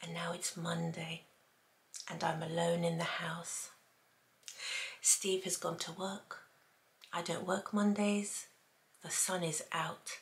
and now it's Monday and I'm alone in the house. Steve has gone to work. I don't work Mondays. The sun is out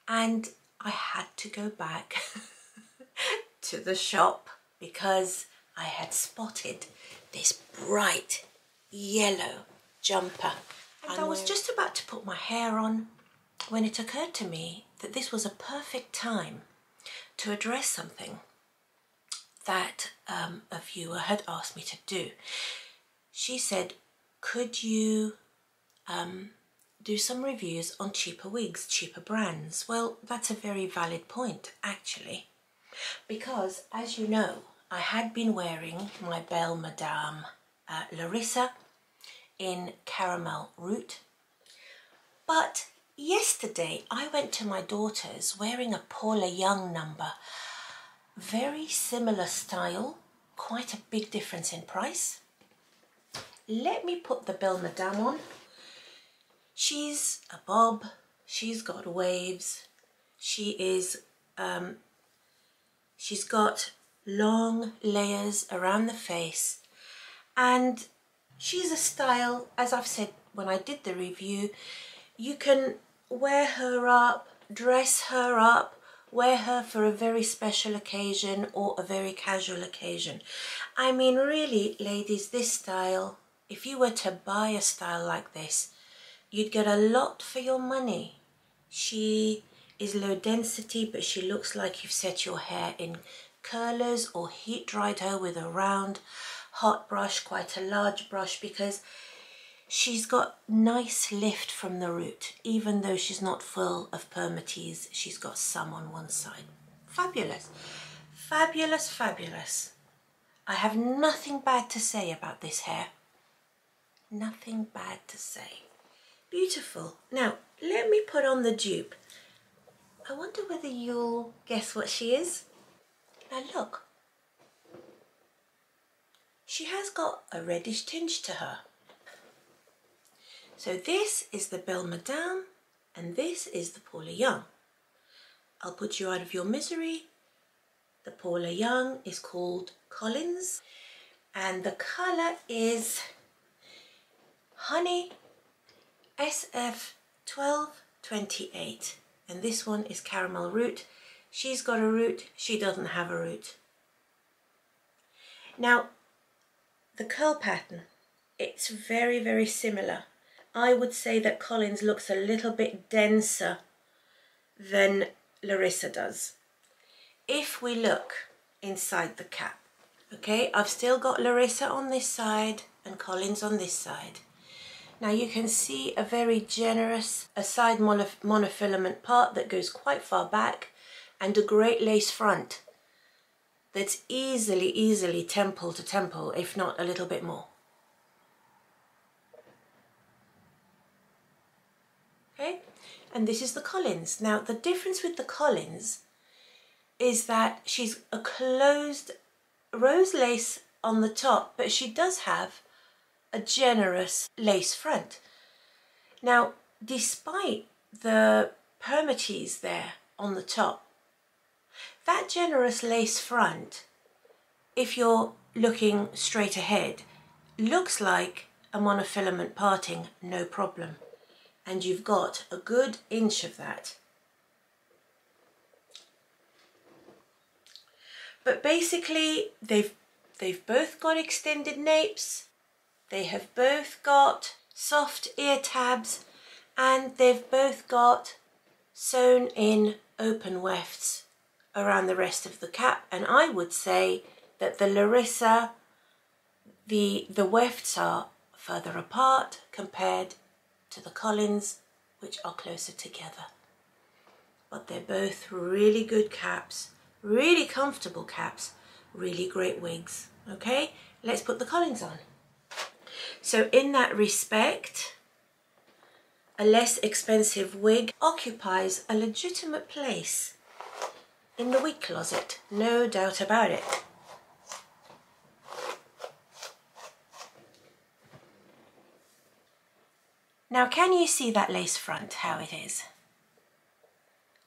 and I had to go back to the shop because I had spotted this bright yellow jumper. And I was just about to put my hair on when it occurred to me that this was a perfect time to address something that a viewer had asked me to do. She said, could you do some reviews on cheaper wigs, cheaper brands? Well, that's a very valid point, actually, because as you know, I had been wearing my Belle Madame Larissa in caramel root, but yesterday I went to my daughter's wearing a Paula Young number. Very similar style, quite a big difference in price. Let me put the Belle Madame on. She's a bob, she's got waves, she's got long layers around the face, and she's a style, as I've said when I did the review, you can wear her up, dress her up, wear her for a very special occasion or a very casual occasion. I mean, really, ladies, this style, if you were to buy a style like this, you'd get a lot for your money. She is low density, but she looks like you've set your hair in curlers or heat dried her with a round hot brush, quite a large brush, because she's got nice lift from the root. Even though she's not full of permatease, she's got some on one side. Fabulous, fabulous, fabulous. I have nothing bad to say about this hair. Nothing bad to say. Beautiful. Now, let me put on the dupe. I wonder whether you'll guess what she is. Now look. She has got a reddish tinge to her. So this is the Belle Madame and this is the Paula Young. I'll put you out of your misery. The Paula Young is called Collins and the colour is Honey SF 1228, and this one is caramel root. She's got a root, she doesn't have a root. Now the curl pattern, it's very, very similar. I would say that Collins looks a little bit denser than Larissa does. If we look inside the cap, okay, I've still got Larissa on this side and Collins on this side. Now you can see a very generous side monofilament part that goes quite far back and a great lace front that's easily temple to temple, if not a little bit more. Okay, and this is the Collins. Now the difference with the Collins is that she's a closed rose lace on the top, but she does have a generous lace front. Now, despite the permatease there on the top, that generous lace front, if you're looking straight ahead, looks like a monofilament parting, no problem. And you've got a good inch of that. But basically, they've both got extended napes. They have both got soft ear tabs and they've both got sewn in open wefts around the rest of the cap. And I would say that the Larissa, the wefts are further apart compared to the Collins, which are closer together. But they're both really good caps, really comfortable caps, really great wigs. Okay, let's put the Collins on. So in that respect, a less expensive wig occupies a legitimate place in the wig closet, no doubt about it. Now, can you see that lace front, how it is?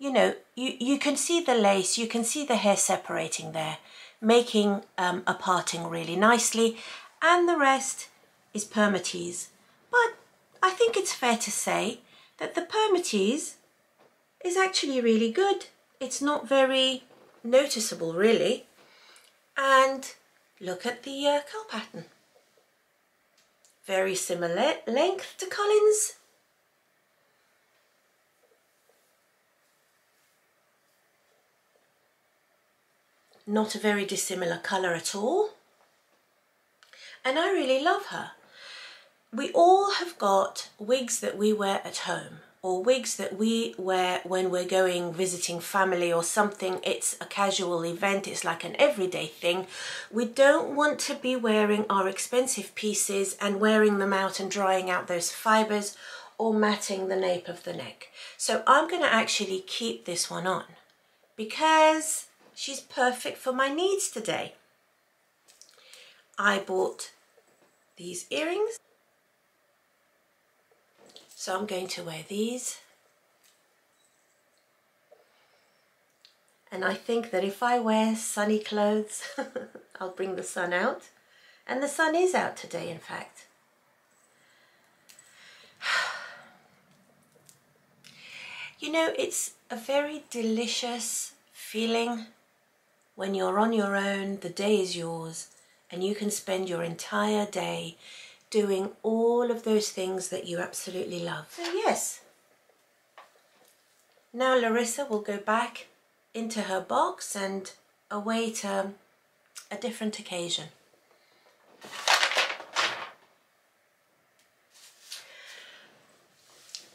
you know, you can see the lace, you can see the hair separating there, making a parting really nicely, and the rest is permatease. But I think it's fair to say that the permatease is actually really good. It's not very noticeable really. And look at the curl pattern. Very similar length to Colin's. Not a very dissimilar colour at all. And I really love her. We all have got wigs that we wear at home, or wigs that we wear when we're going visiting family or something. It's a casual event, it's like an everyday thing. We don't want to be wearing our expensive pieces and wearing them out and drying out those fibres or matting the nape of the neck. So I'm going to actually keep this one on because she's perfect for my needs today. I bought these earrings, so I'm going to wear these. And I think that if I wear sunny clothes, I'll bring the sun out. And the sun is out today, in fact. You know, it's a very delicious feeling when you're on your own, the day is yours, and you can spend your entire day doing all of those things that you absolutely love. So yes, now Larissa will go back into her box and await a different occasion.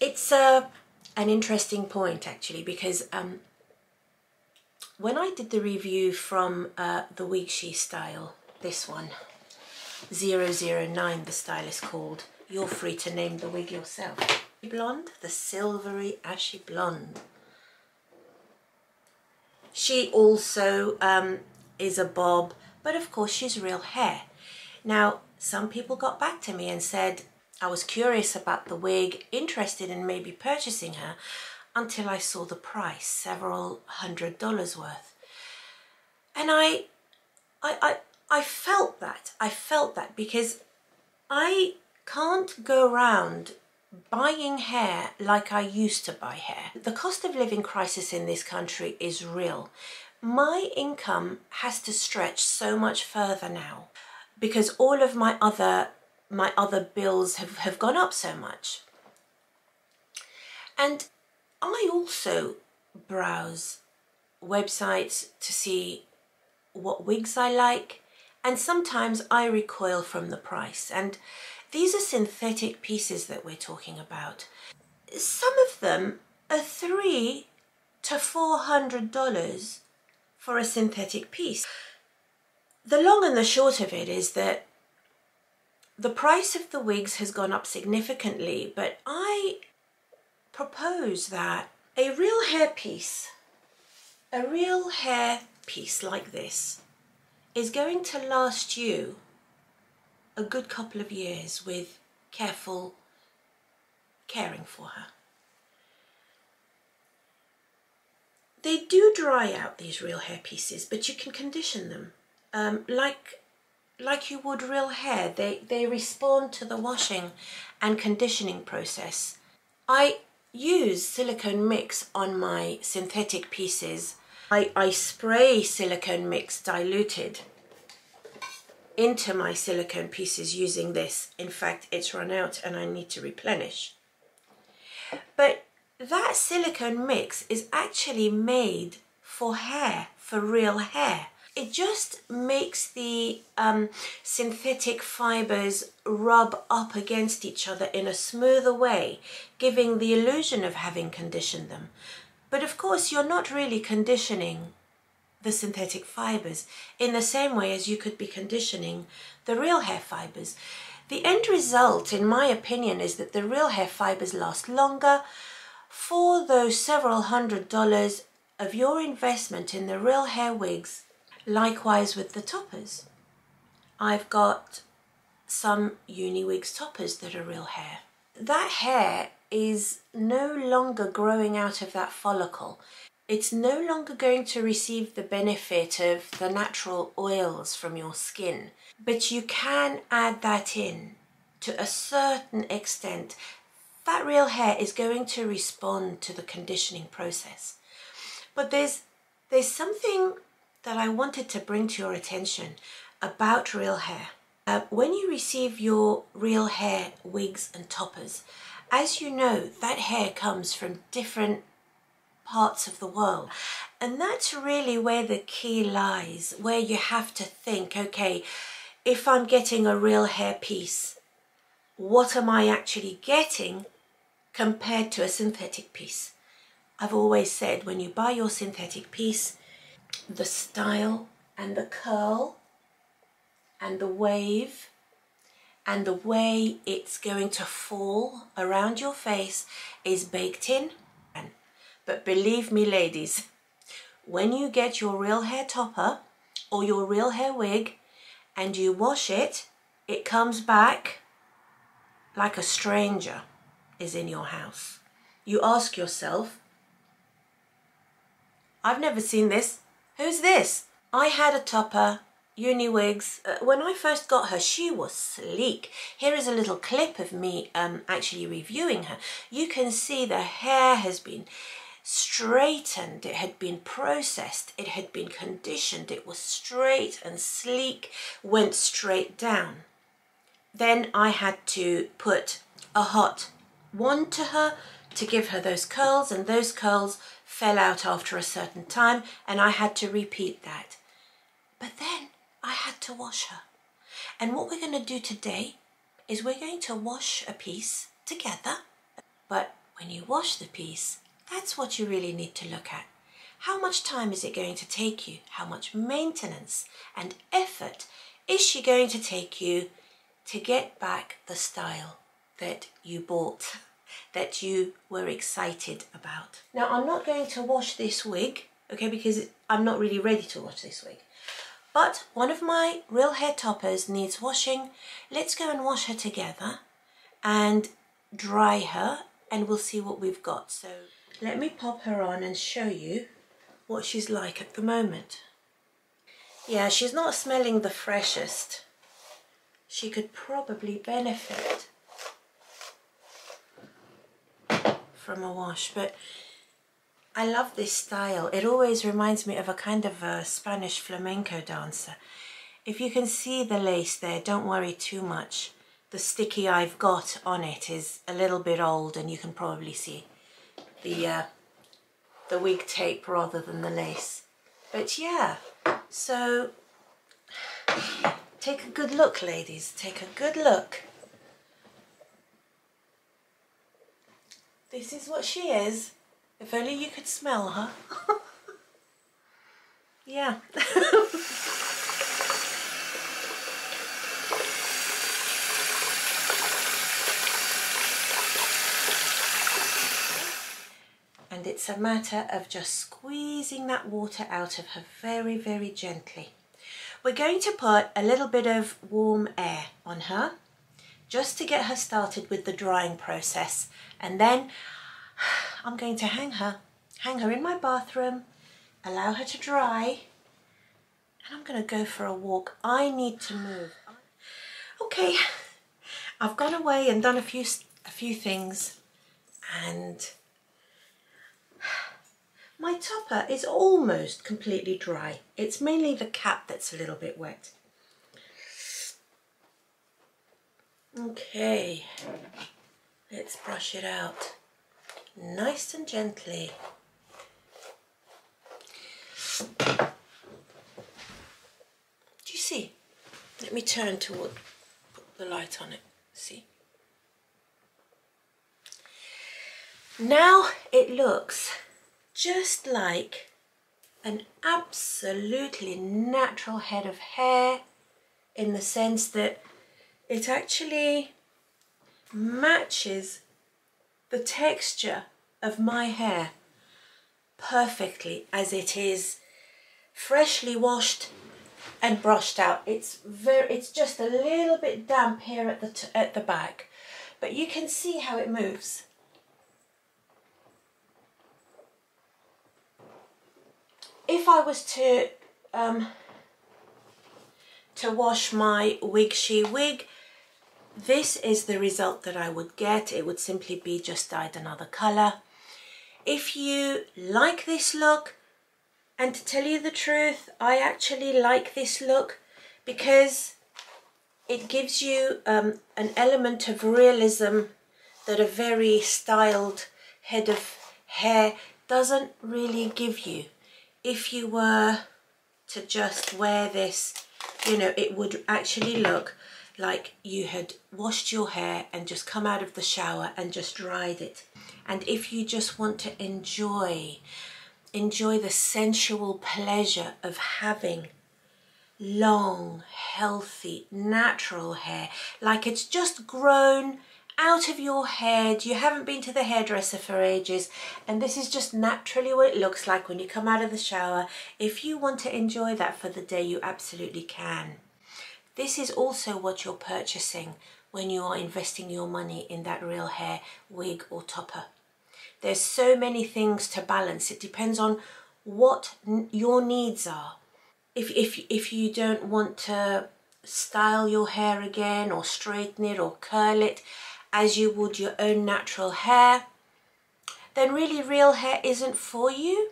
It's an interesting point actually, because when I did the review from the wig she style, this one, 009 the style is called, you're free to name the wig yourself. Blonde, the silvery ashy blonde. She also is a bob, but of course she's real hair. Now, some people got back to me and said I was curious about the wig, interested in maybe purchasing her, until I saw the price, several $100s worth. And I felt that. I felt that because I can't go around buying hair like I used to buy hair. The cost of living crisis in this country is real. My income has to stretch so much further now because all of my other bills have gone up so much. And I also browse websites to see what wigs I like, and sometimes I recoil from the price. And these are synthetic pieces that we're talking about. Some of them are $300 to $400 for a synthetic piece. The long and the short of it is that the price of the wigs has gone up significantly, but I propose that a real hair piece like this is going to last you a good couple of years with careful caring for her. They do dry out, these real hair pieces, but you can condition them like you would real hair. They respond to the washing and conditioning process. I use silicone mix on my synthetic pieces. I spray silicone mix diluted into my silicone pieces using this. In fact, it's run out and I need to replenish. But that silicone mix is actually made for hair, for real hair. It just makes the synthetic fibers rub up against each other in a smoother way, giving the illusion of having conditioned them. But of course, you're not really conditioning the synthetic fibers in the same way as you could be conditioning the real hair fibers. The end result, in my opinion, is that the real hair fibers last longer for those several $100s of your investment in the real hair wigs. Likewise with the toppers. I've got some Uniwigs toppers that are real hair. That hair is no longer growing out of that follicle. It's no longer going to receive the benefit of the natural oils from your skin, but you can add that in to a certain extent. That real hair is going to respond to the conditioning process. But there's something that I wanted to bring to your attention about real hair. When you receive your real hair wigs and toppers, as you know, that hair comes from different parts of the world, and that's really where the key lies, where you have to think, okay, if I'm getting a real hair piece, what am I actually getting compared to a synthetic piece? I've always said, when you buy your synthetic piece, the style and the curl and the wave and the way it's going to fall around your face is baked in. But believe me, ladies, when you get your real hair topper or your real hair wig and you wash it, it comes back like a stranger is in your house. You ask yourself, I've never seen this. Who's this? I had a topper, Uniwigs. When I first got her, she was sleek. Here is a little clip of me actually reviewing her. You can see the hair has been straightened, it had been processed, it had been conditioned, it was straight and sleek, went straight down. Then I had to put a hot wand to her to give her those curls, and those curls fell out after a certain time, and I had to repeat that. But then I had to wash her. And what we're going to do today is we're going to wash a piece together. But when you wash the piece, that's what you really need to look at. How much time is it going to take you? How much maintenance and effort is she going to take you to get back the style that you bought, that you were excited about? Now, I'm not going to wash this wig, okay, because I'm not really ready to wash this wig. But one of my real hair toppers needs washing. Let's go and wash her together and dry her, and we'll see what we've got. So let me pop her on and show you what she's like at the moment. Yeah, she's not smelling the freshest. She could probably benefit from a wash, but I love this style. It always reminds me of a kind of a Spanish flamenco dancer. If you can see the lace there, don't worry too much. The sticky I've got on it is a little bit old, and you can probably see the wig tape rather than the lace. But yeah, so take a good look, ladies. Take a good look. This is what she is. If only you could smell her. Yeah. And it's a matter of just squeezing that water out of her very, very gently. We're going to put a little bit of warm air on her just to get her started with the drying process. And then I'm going to hang her in my bathroom, allow her to dry, and I'm going to go for a walk. I need to move. Okay, I've gone away and done a few things, and my topper is almost completely dry. It's mainly the cap that's a little bit wet. Okay, let's brush it out nice and gently. Do you see? Let me turn toward, put the light on it. See? Now it looks just like an absolutely natural head of hair, in the sense that it actually matches the texture of my hair perfectly, as it is freshly washed and brushed out. It's just a little bit damp here at the back, but you can see how it moves. if I was to wash my Wig She wig, this is the result that I would get. It would simply be just dyed another colour. If you like this look, and to tell you the truth, I actually like this look because it gives you an element of realism that a very styled head of hair doesn't really give you. If you were to just wear this, you know, it would actually look like you had washed your hair and just come out of the shower and just dried it. And if you just want to enjoy the sensual pleasure of having long, healthy, natural hair, like it's just grown out of your head, you haven't been to the hairdresser for ages, and this is just naturally what it looks like when you come out of the shower. If you want to enjoy that for the day, you absolutely can. This is also what you're purchasing when you are investing your money in that real hair wig or topper. There's so many things to balance. It depends on what your needs are. If you don't want to style your hair again or straighten it or curl it as you would your own natural hair, then really real hair isn't for you,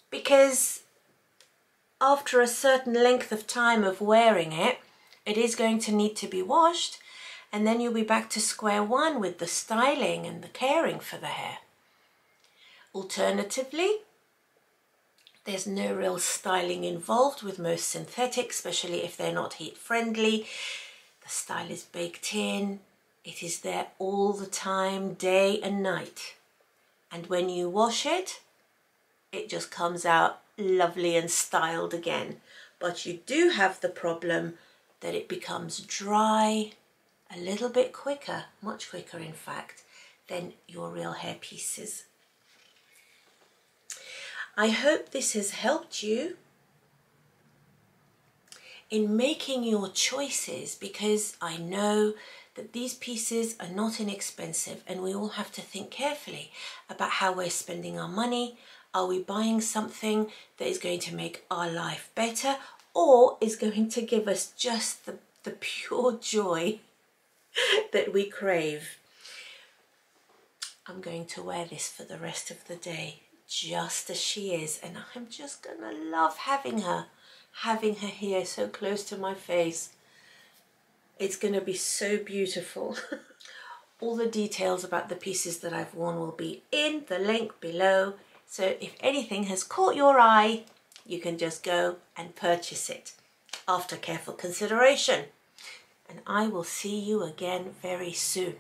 because after a certain length of time of wearing it, it is going to need to be washed, and then you'll be back to square one with the styling and the caring for the hair. Alternatively, there's no real styling involved with most synthetics, especially if they're not heat friendly. The style is baked in. It is there all the time, day and night. And when you wash it, it just comes out lovely and styled again. But you do have the problem that it becomes dry a little bit quicker, much quicker in fact, than your real hair pieces. I hope this has helped you in making your choices, because I know that these pieces are not inexpensive, and we all have to think carefully about how we're spending our money. Are we buying something that is going to make our life better, or is going to give us just the pure joy that we crave? I'm going to wear this for the rest of the day, just as she is, and I'm just gonna love having her here so close to my face. It's gonna be so beautiful. All the details about the pieces that I've worn will be in the link below, so if anything has caught your eye, you can just go and purchase it after careful consideration. And I will see you again very soon.